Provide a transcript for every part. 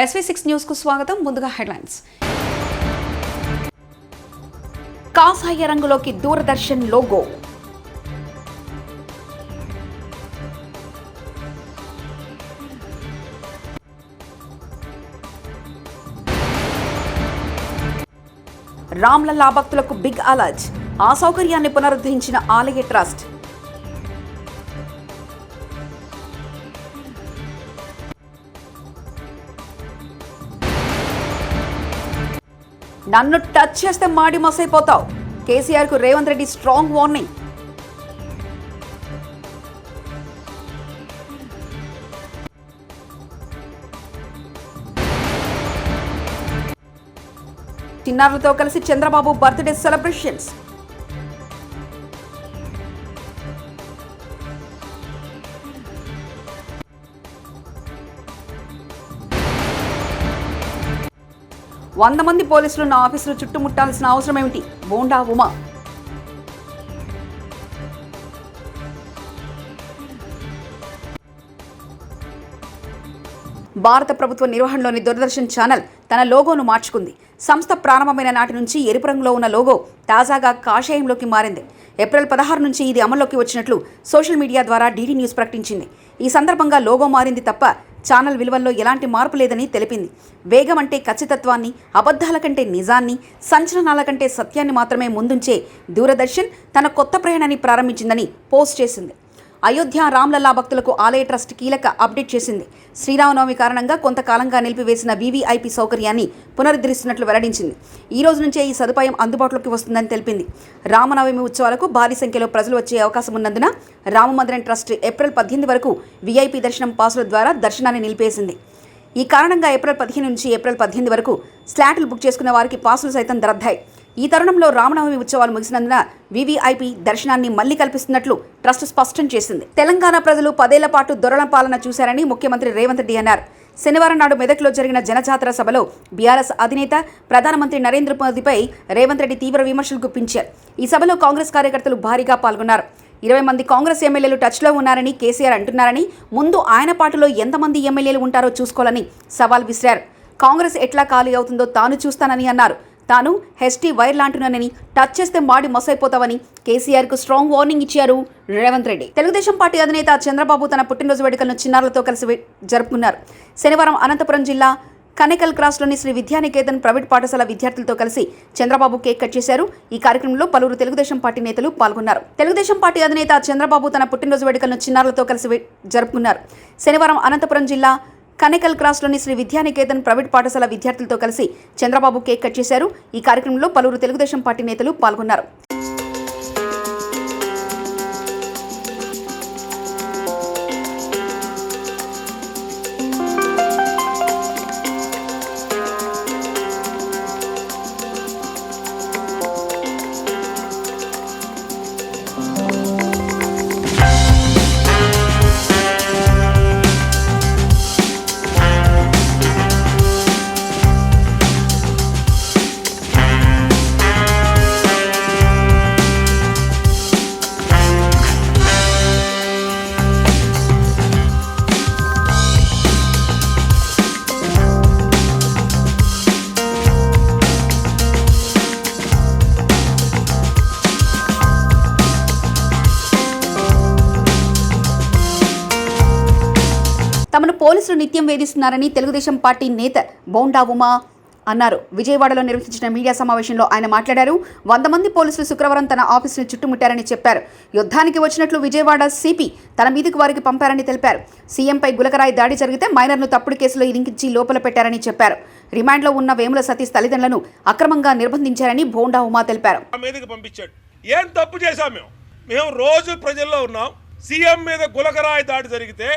SV6 news కు స్వాగతం. ముందుగా హెడ్లైన్స్. కాషాయ రంగులోకి దూరదర్శన్ లోగో. రామ్లల్లా భక్తులకు బిగ్ అలర్ట్. ఆ సౌకర్యాన్ని పునరుద్ధరించిన ఆలయ ట్రస్ట్. నన్ను టచ్ చేస్తే మాడి మసైపోతావు. కేసీఆర్ కు రేవంత్ రెడ్డి స్ట్రాంగ్ వార్నింగ్. చిన్నారులతో కలిసి చంద్రబాబు బర్త్డే సెలబ్రేషన్స్. వంద మంది పోలీసులు నా ఆఫీసులు చుట్టుముట్టాల్సిన అవసరం ఏమిటి? బోండా ఉమా. భారత ప్రభుత్వ నిర్వహణలోని దూరదర్శన్ ఛానల్ తన లోగోను మార్చుకుంది. సంస్థ ప్రారంభమైన నాటి నుంచి ఎరుపు రంగులో ఉన్న లోగో తాజాగా కాషాయంలోకి మారింది. ఏప్రిల్ 16 నుంచి ఇది అమల్లోకి వచ్చినట్లు సోషల్ మీడియా ద్వారా డీడీ న్యూస్ ప్రకటించింది. ఈ సందర్భంగా లోగో మారింది తప్ప ఛానల్ విలువల్లో ఎలాంటి మార్పు లేదని తెలిపింది. వేగం అంటే ఖచ్చితత్వాన్ని, అబద్ధాల కంటే నిజాన్ని, సంచలనాల కంటే సత్యాన్ని మాత్రమే ముందుంచే దూరదర్శన్ తన కొత్త ప్రయాణాన్ని ప్రారంభించిందని పోస్ట్ చేసింది. అయోధ్య రామ్లల్లా భక్తులకు ఆలయ ట్రస్ట్ కీలక అప్డేట్ చేసింది. శ్రీరామనవమి కారణంగా కొంతకాలంగా నిలిపివేసిన వీవీఐపీ సౌకర్యాన్ని పునరుద్ధరిస్తున్నట్లు వెల్లడించింది. ఈ రోజు నుంచే ఈ సదుపాయం అందుబాటులోకి వస్తుందని తెలిపింది. రామనవమి ఉత్సవాలకు భారీ సంఖ్యలో ప్రజలు వచ్చే అవకాశం ఉన్నందున రామమందిరం ట్రస్ట్ ఏప్రిల్ 18 వరకు వీఐపీ దర్శనం పాసుల ద్వారా దర్శనాన్ని నిలిపేసింది. ఈ కారణంగా ఏప్రిల్ 15 నుంచి ఏప్రిల్ 18 వరకు స్లాట్లు బుక్ చేసుకున్న వారికి పాసులు సైతం రద్దయ్యాయి. ఈ తరుణంలో రామనవమి ఉత్సవాలు ముగిసినందున వీవీఐపీ దర్శనాన్ని మళ్లీ కల్పిస్తున్నట్లు ట్రస్ట్ స్పష్టం చేసింది. తెలంగాణ ప్రజలు 10 ఏళ్ల పాటు దొరల పాలన చూశారని ముఖ్యమంత్రి రేవంత్ రెడ్డి అన్నారు. శనివారం నాడు మెదక్లో జరిగిన జనజాతర సభలో బీఆర్ఎస్ అధినేత ప్రధానమంత్రి నరేంద్ర మోదీపై రేవంత్ రెడ్డి తీవ్ర విమర్శలు గుప్పించారు. ఈ సభలో కాంగ్రెస్ కార్యకర్తలు భారీగా పాల్గొన్నారు. 20 మంది కాంగ్రెస్ ఎమ్మెల్యేలు టచ్లో ఉన్నారని కేసీఆర్ అంటున్నారని, ముందు ఆయన పార్టీలో ఎంతమంది ఎమ్మెల్యేలు ఉంటారో చూసుకోవాలని సవాల్ విసిరారు. కాంగ్రెస్ ఎట్లా ఖాళీ అవుతుందో తాను చూస్తానని అన్నారు. తాను హెచ్టీ వైర్ లాంటున్నానని, టచ్ చేస్తే మాడి మసైపోతావని కేసీఆర్కు స్ట్రాంగ్ వార్నింగ్ ఇచ్చారు రేవంత్ రెడ్డి. తెలుగుదేశం పార్టీ అధినేత చంద్రబాబు తన పుట్టినరోజు వేడుకలను చిన్నారులతో కలిసి జరుపుకున్నారు. శనివారం అనంతపురం జిల్లా కనేకల్ క్రాస్లోని శ్రీ విద్యానికేతన్ ప్రైవేట్ పాఠశాల విద్యార్థులతో కలిసి చంద్రబాబు కేక్ కట్ చేశారు. ఈ కార్యక్రమంలో పలువురు తెలుగుదేశం పార్టీ నేతలు పాల్గొన్నారు. తెలుగుదేశం పార్టీ అధినేత చంద్రబాబు తన పుట్టినరోజు వేడుకలను చిన్నారులతో కలిసి జరుపుకున్నారు. శనివారం అనంతపురం జిల్లా కనేకల్ క్రాస్లోని శ్రీ విద్యానికేతన్ ప్రైవేట్ పాఠశాల విద్యార్థులతో కలిసి చంద్రబాబు కేక్ కట్ చేశారు. ఈ కార్యక్రమంలో పలువురు తెలుగుదేశం పార్టీ నేతలు పాల్గొన్నారు. తమను పోలీసులు నిత్యం వేధిస్తున్నారని తెలుగుదేశం పార్టీ నేత బోండా ఉమా అన్నారు. విజయవాడలో నిర్వహించిన మీడియా సమావేశంలో ఆయన మాట్లాడారు. 100 మంది పోలీసులు శుక్రవారం తన ఆఫీసును చుట్టుముట్టారని చెప్పారు. యుద్ధానికి వచ్చినట్లు విజయవాడ సిపి తన మీదకు వారికి పంపారని తెలిపారు. సీఎంపై గులకరాయి దాడి జరిగితే మైనర్ను తప్పుడు కేసులో ఇరికించి లోపల పెట్టారని చెప్పారు. రిమాండ్లో ఉన్న వేముల సతీష్ తల్లిదండ్రులను అక్రమంగా నిర్బంధించారని బోండా ఉమా తెలిపారు. ఏం తప్పు చేశాం? మేము రోజు ప్రజల్లో ఉన్నాం. సీఎం మీద గులకరాయి దాడి జరిగితే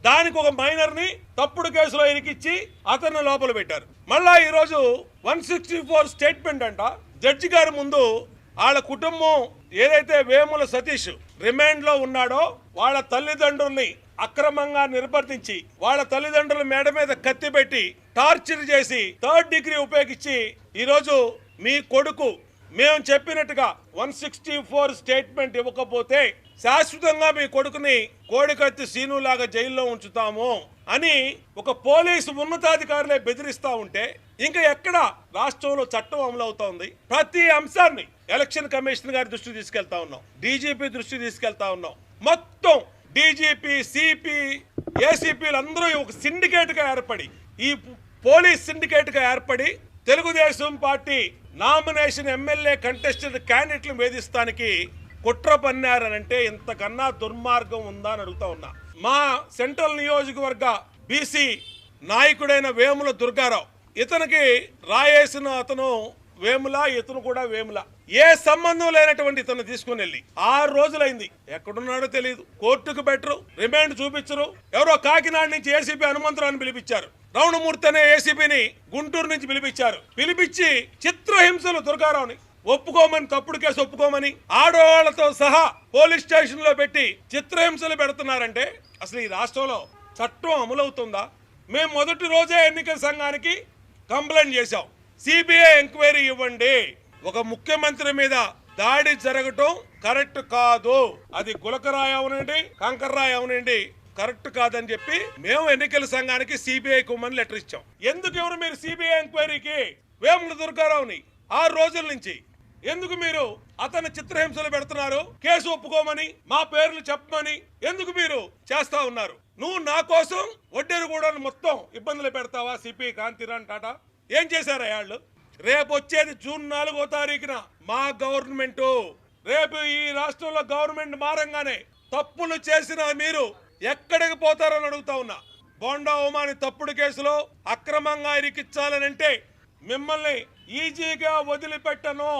దానికి ఒక మైనర్ని తప్పుడు కేసులో ఇరికిచ్చి అతన్ని లోపల పెట్టారు. మళ్ళా ఈరోజు 164 స్టేట్మెంట్ అంట. జడ్జి గారి ముందు వాళ్ళ కుటుంబం ఏదైతే వేముల సతీష్ రిమాండ్ లో ఉన్నాడో వాళ్ళ తల్లిదండ్రుల్ని అక్రమంగా నిర్బంధించి వాళ్ళ తల్లిదండ్రుల మేడ మీద కత్తి పెట్టి టార్చర్ చేసి 3rd డిగ్రీ ఉపయోగించి ఈరోజు మీ కొడుకు మేము చెప్పినట్టుగా 164 స్టేట్మెంట్ ఇవ్వకపోతే శాశ్వతంగా మీ కొడుకుని కోడికత్తి సీనులాగా జైల్లో ఉంచుతాము అని ఒక పోలీసు ఉన్నతాధికారులే బెదిరిస్తా ఉంటే ఇంకా ఎక్కడ రాష్ట్రంలో చట్టం అమలు అవుతోంది? ప్రతి అంశాన్ని ఎలక్షన్ కమిషన్ గారి దృష్టికి తీసుకెళ్తా ఉన్నాం, డీజీపీ దృష్టికి తీసుకెళ్తా ఉన్నాం. మొత్తం డీజీపీ, సిపి, ఏసీపీలు అందరూ ఒక సిండికేట్ గా ఏర్పడి, ఈ పోలీస్ సిండికేట్ గా ఏర్పడి Telugu Desam party nomination MLA contested క్యాండిడేట్లను వేధిస్తానికి కుట్ర పన్నారనంటే ఇంతకన్నా దుర్మార్గం ఉందా అని అడుగుతా ఉన్నా. మా సెంట్రల్ నియోజకవర్గ బీసీ నాయకుడైన వేముల దుర్గారావు, ఇతనికి రాయేసిన అతను వేముల, ఇతను కూడా వేముల, ఏ సంబంధం లేనటువంటి ఇతను తీసుకుని వెళ్ళి 6 రోజులైంది, ఎక్కడున్నాడో తెలియదు, కోర్టుకు బెటరు, రిమాండ్ చూపించరు. ఎవరో కాకినాడ నుంచి ఏసీపీ హనుమంతరావుని పిలిపించారు, రమణమూర్తి అనే ఏసీపీని గుంటూరు నుంచి పిలిపించి చిత్రహింసలు దుర్గారావుని ఒప్పుకోమని, తప్పుడు కేసు ఒప్పుకోమని ఆడవాళ్లతో సహా పోలీస్ స్టేషన్ లో పెట్టి చిత్రహింసలు పెడుతున్నారంటే అసలు ఈ రాష్ట్రంలో చట్టం అమలవుతుందా? మేము మొదటి రోజే ఎన్నికల సంఘానికి కంప్లైంట్ చేశాం, సిబిఐ ఎంక్వైరీ ఇవ్వండి, ఒక ముఖ్యమంత్రి మీద దాడి జరగటం కరెక్ట్ కాదు, అది గులకరాయి అవనండి, కంకర్రాయి అవనండి, కరెక్ట్ కాదని చెప్పి మేము ఎన్నికల సంఘానికి సిబిఐ కుమ్మని లెటర్ ఇచ్చాం. ఎందుకు ఎవరు మీరు సిబిఐ ఎంక్వైరీకి వేముల దుర్గారావుని 6 రోజుల నుంచి ఎందుకు మీరు అతను చిత్రహింసలు పెడుతున్నారు? కేసు ఒప్పుకోమని, మా పేర్లు చెప్పమని ఎందుకు మీరు చేస్తా ఉన్నారు? నువ్వు నా కోసం వడ్డేరు కూడా మొత్తం ఇబ్బందులు పెడతావా? సిపి కాంతిరాన్ టాటా ఏం చేశారా వాళ్ళు? రేపు వచ్చేది జూన్ 4వ తారీఖున మా గవర్నమెంట్, రేపు ఈ రాష్ట్రంలో గవర్నమెంట్ మారంగానే తప్పులు చేసిన మీరు ఎక్కడికి పోతారని అడుగుతా ఉన్నా. బోండా ఉమాని తప్పుడు కేసులో అక్రమంగా ఇరికించాలనంటే మిమ్మల్ని ఈజీగా వదిలిపెట్టను,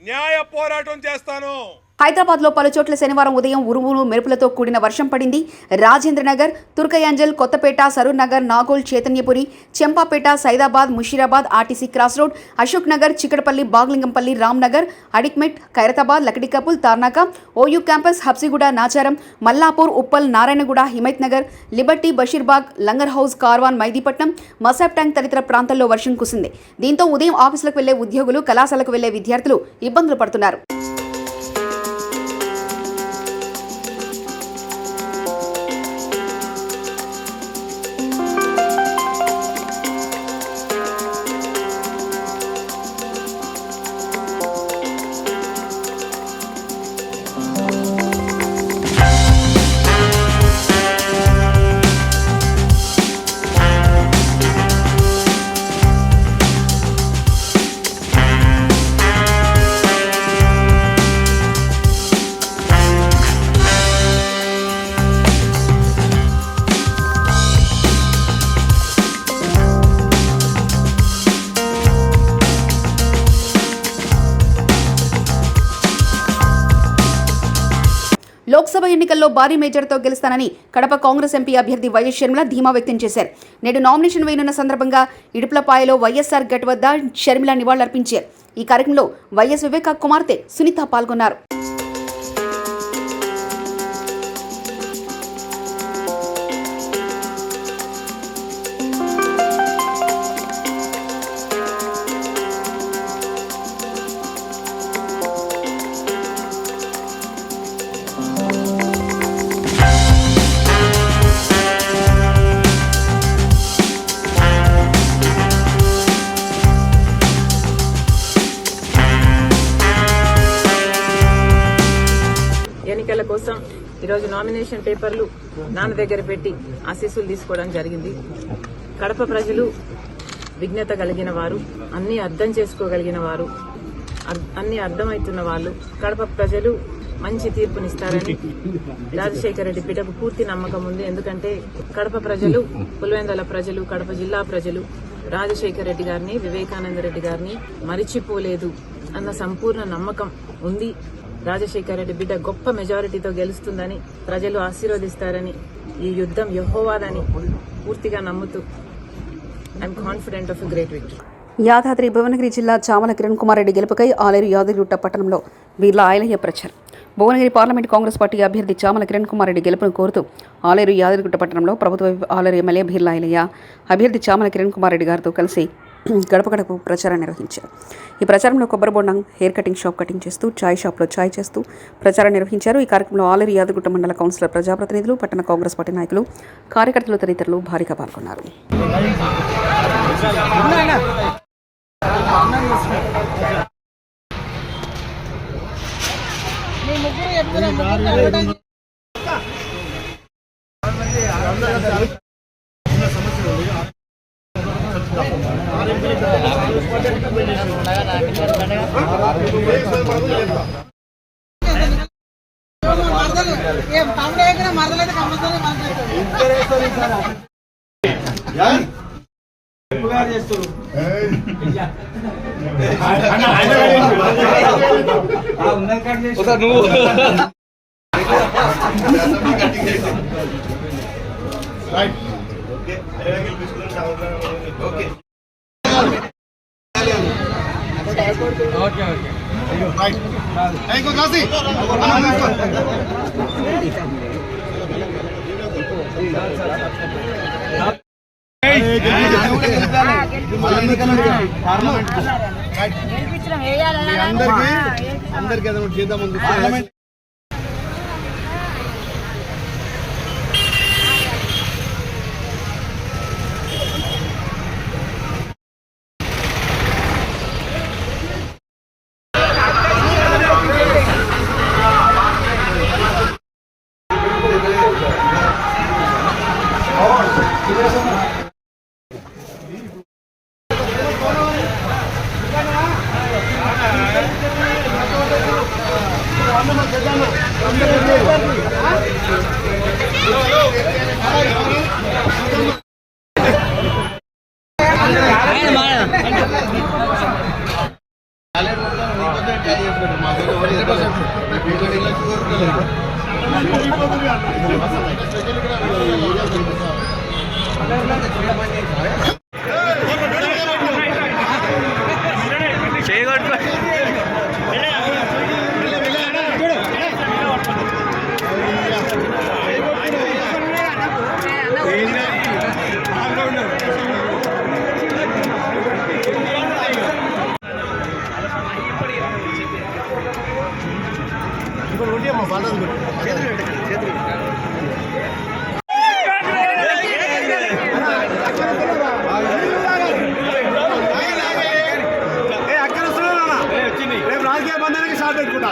న్యాయ పోరాటం చేస్తాను. హైదరాబాద్ లో పలు చోట్ల శనివారం ఉదయం ఉరుములు మెరుపులతో కూడిన వర్షం పడింది. Rajendranagar, Turkayamjal, Kothapet, Saroor Nagar, Nagole, Chaitanyapuri, Champapet, Saidabad, Musheerabad, RTC cross road, Ashok Nagar, Chikkadpally, Baglingampally, Ramnagar, Adikmet, Khairatabad, Lakdikapul, Tarnaka, OU campus, Habsiguda, Nacharam, Mallapur, Uppal, Narayanguda, Himayat Nagar, liberty, Basheerbagh, Langar house, Karwan, Mehdipatnam, Masab tank తదితర ప్రాంతాల్లో వర్షం కురిసింది. దీంతో ఉదయం ఆఫీసులకు వెళ్లే ఉద్యోగులు, కళాశాలకు వెళ్లే విద్యార్థులు ఇబ్బందులు పడుతున్నారు. లోక్సభ ఎన్నికల్లో భారీ మేజర్తో గెలుస్తానని కడప కాంగ్రెస్ ఎంపీ అభ్యర్థి వైఎస్ షర్మిల ధీమా వ్యక్తం చేశారు. నేడు నామినేషన్ వేయనున్న సందర్భంగా ఇడుపులపాయలో వైఎస్ఆర్ గట్ వద్ద షర్మిల నివాళులర్పించారు. ఈ కార్యక్రమంలో వైఎస్ వివేక కుమార్తె సునీత పాల్గొన్నారు. ఎన్నికల కోసం ఈరోజు నామినేషన్ పేపర్లు నాన్న దగ్గర పెట్టి ఆశీస్సులు తీసుకోవడం జరిగింది. కడప ప్రజలు విజ్ఞత కలిగిన వారు, అన్ని అర్థం చేసుకోగలిగిన వారు, అన్ని అర్థమవుతున్న వాళ్ళు. కడప ప్రజలు మంచి తీర్పునిస్తారని రాజశేఖర రెడ్డి బిడ్డకు పూర్తి నమ్మకం ఉంది. ఎందుకంటే కడప ప్రజలు, పులివెందుల ప్రజలు, కడప జిల్లా ప్రజలు రాజశేఖర రెడ్డి గారిని, వివేకానంద రెడ్డి గారిని మరిచిపోలేదు అన్న సంపూర్ణ నమ్మకం ఉంది. రాజశేఖర రెడ్డి బిడ్డ గొప్ప మెజారిటీతో గెలుస్తుందని, ప్రజలు ఆశీర్వదిస్తారని, ఈ యుద్ధం యెహోవాదని పూర్తిగా నమ్ముతూ I'm confident of a great victory. Yadadri Bhuvanagiri జిల్లా చామల కిరణ్ కుమార్ రెడ్డి గెలుపుకై ఆలేరు యాదగిరిగుట్ట పట్టణంలో బిర్లా ఐలయ్య ప్రచారం. భువనగిరి పార్లమెంట్ కాంగ్రెస్ పార్టీ అభ్యర్థి చామల కిరణ్ కుమార్ రెడ్డి గెలుపును కోరుతూ ఆలేరు యాదగిరిగుట్ట పట్టణంలో ప్రభుత్వ ఆలేరు ఎమ్మెల్యే బిర్లా ఐలయ్య అభ్యర్థి చామల కిరణ్ కుమార్ రెడ్డి గారితో కలిసి గడప గడప ప్రచారం నిర్వహించారు. ఈ ప్రచారంలో కొబ్బరి బొండం, హెయిర్ కటింగ్ షాప్ కటింగ్ చేస్తూ, చాయ్ షాప్లో చాయ్ చేస్తూ ప్రచారం నిర్వహించారు. ఈ కార్యక్రమంలో ఆలేరు యాదగుట్ట మండల కౌన్సిలర్, ప్రజాప్రతినిధులు, పట్టణ కాంగ్రెస్ పార్టీ నాయకులు, కార్యకర్తలు తదితరులు భారీగా పాల్గొన్నారు. అందరికీ చేద్దాం. పార్లమెంట్ రాజకీయ బంధానికి షాట్ పెట్టుకుంటా.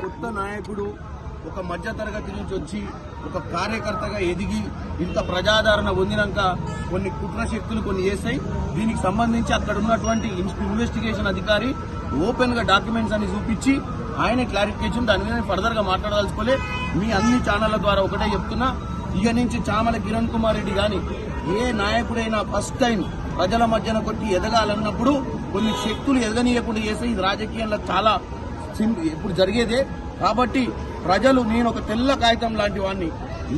కొత్త నాయకుడు ఒక మధ్య తరగతి నుంచి వచ్చి ఒక కార్యకర్తగా ఎదిగి ఇంత ప్రజాదరణ పొందినాక కొన్ని కుట్ర శక్తులు కొన్ని చేస్తాయి. దీనికి సంబంధించి అక్కడ ఉన్నటువంటి ఇన్వెస్టిగేషన్ అధికారి ఓపెన్ గా డాక్యుమెంట్స్ అని చూపించి ఆయన క్లారిఫికేషన్ దాని మీద ఫర్దర్ గా మాట్లాడదలుచుకోలే. మీ అన్ని ఛానళ్ల ద్వారా ఒకటే చెప్తున్నా, ఇక నుంచి చామల కిరణ్ కుమార్ రెడ్డి గాని ఏ నాయకుడైనా ఫస్ట్ టైం ప్రజల మధ్యన కొట్టి ఎదగాలన్నప్పుడు కొన్ని శక్తులు ఎదగనీయకుండా చేస్తే ఇది రాజకీయంలో చాలా ఇప్పుడు జరిగేదే. కాబట్టి ప్రజలు, నేను ఒక తెల్ల కాగితం లాంటి వాడిని,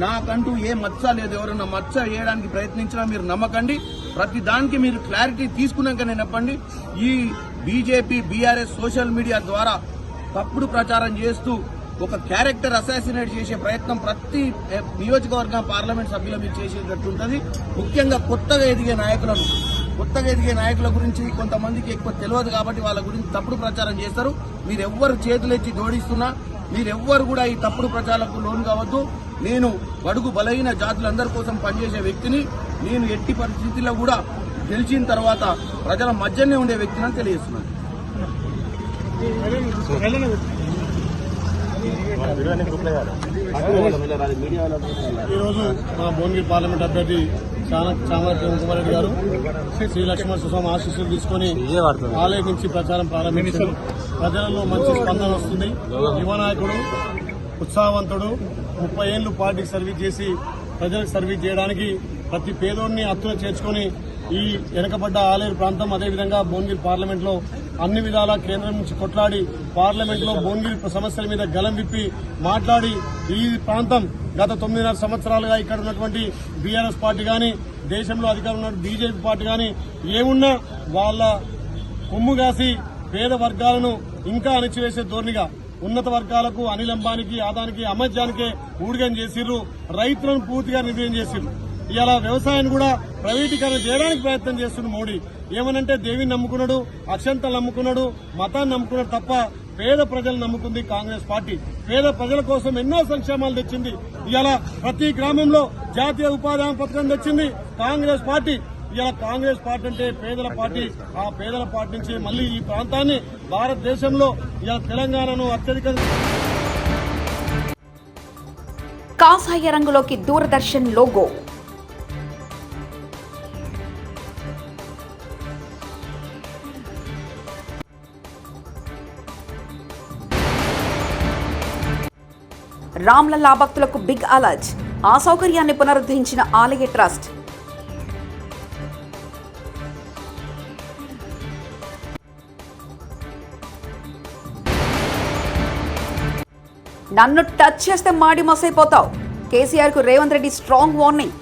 నాకంటూ ఏ మచ్చ లేదు. ఎవరైనా మచ్చ వేయడానికి ప్రయత్నించినా మీరు నమ్మకండి. ప్రతి దానికి మీరు క్లారిటీ తీసుకున్నాకనే చెప్పండి. ఈ బీజేపీ, బీఆర్ఎస్ సోషల్ మీడియా ద్వారా తప్పుడు ప్రచారం చేస్తూ ఒక క్యారెక్టర్ అసాసినేట్ చేసే ప్రయత్నం ప్రతి నియోజకవర్గం పార్లమెంట్ సభ్యుల మీద చేసేటట్టుంటది. ముఖ్యంగా కొత్తగా ఎదిగే నాయకుల గురించి కొంతమందికి ఎక్కువ తెలియదు కాబట్టి వాళ్ళ గురించి తప్పుడు ప్రచారం చేస్తారు. మీరెవ్వరు చేతులెత్తి జోడిస్తున్నా, మీరెవ్వరు కూడా ఈ తప్పుడు ప్రచారాలకు లోను కావద్దు. నేను బడుగు బలహీన జాతులందరి కోసం పనిచేసే వ్యక్తిని. నేను ఎట్టి పరిస్థితుల్లో కూడా గెలిచిన తర్వాత ప్రజల మధ్యనే ఉండే వ్యక్తిని తెలియజేస్తున్నాను. ఈరోజు మా భువనగిరి పార్లమెంట్ అభ్యర్థి చామల కిరణ్ కుమార్ రెడ్డి గారు శ్రీ లక్ష్మణ స్వామి ఆశీస్సులు తీసుకుని ఆలయం నుంచి ప్రచారం ప్రారంభించారు. ప్రజలలో మంచి స్పందన వస్తుంది. యువ నాయకుడు, ఉత్సాహవంతుడు, 30 ఏళ్లు పార్టీకి సర్వీస్ చేసి ప్రజలకు సర్వీస్ చేయడానికి ప్రతి పేదోడిని హత్తున చేర్చుకుని ఈ వెనుకబడ్డ ఆలేరు ప్రాంతం, అదేవిధంగా భువనగిరి పార్లమెంట్ లో అన్ని విధాలా కేంద్రం నుంచి కొట్లాడి పార్లమెంట్ లో భువనగిరి సమస్యల మీద గలం విప్పి మాట్లాడి ఈ ప్రాంతం గత 9.5 సంవత్సరాలుగా ఇక్కడ ఉన్నటువంటి బీఆర్ఎస్ పార్టీ గాని దేశంలో అధికారంలో ఉన్న బీజేపీ పార్టీ గాని ఏమున్నా వాళ్ళ కొమ్ము కాసి పేద వర్గాలను ఇంకా అణిచివేసే ధోరణిగా ఉన్నత వర్గాలకు అనిల్ అంబానీకి అదానికి అమర్జానికే ఊడిగం చేసిర్రు. రైతులను పూర్తిగా నిర్వీర్యం చేసిర్రు. ఇలా వ్యవసాయాన్ని కూడా ప్రైవేటీకరణ చేయడానికి ప్రయత్నం చేస్తున్న మోడీ ఏమనంటే దేవిని నమ్ముకున్నాడు, అక్షంతలు నమ్ముకున్నాడు, మతాన్ని నమ్ముకున్నాడు తప్ప పేద ప్రజలు నమ్ముకుంది కాంగ్రెస్ పార్టీ. పేద ప్రజల కోసం ఎన్నో సంక్షేమాలు తెచ్చింది. ఇలా ప్రతి గ్రామంలో జాతీయ ఉపాధి హామీ పథకం తెచ్చింది కాంగ్రెస్ పార్టీ. ఇలా కాంగ్రెస్ పార్టీ అంటే పేదల పార్టీ. ఆ పేదల పార్టీ నుంచి మళ్లీ ఈ ప్రాంతాన్ని భారతదేశంలో ఇలా తెలంగాణను అత్యధిక కాషాయ రంగులోకి దూరదర్శన్ లోగో. రామ్లల్లా భక్తులకు బిగ్ అలర్ట్. ఆ సౌకర్యాన్ని పునరుద్ధరించిన ఆలయ ట్రస్ట్. నన్ను టచ్ చేస్తే మాడి మసైపోతావు. కేసీఆర్ కు రేవంత్ రెడ్డి స్ట్రాంగ్ వార్నింగ్.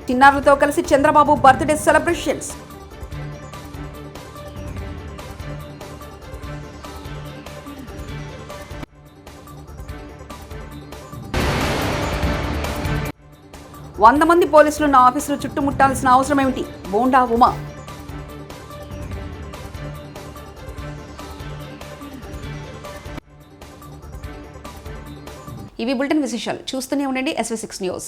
చిన్నారులతో కలిసి చంద్రబాబు బర్త్డే సెలబ్రేషన్స్. వంద మంది పోలీసులు నా ఆఫీసులు చుట్టుముట్టాల్సిన అవసరం ఏమిటి? బోండా ఉమా. ఇవి బులెటిన్ విశేషాలు. చూస్తూనే ఉండండి SV6 న్యూస్.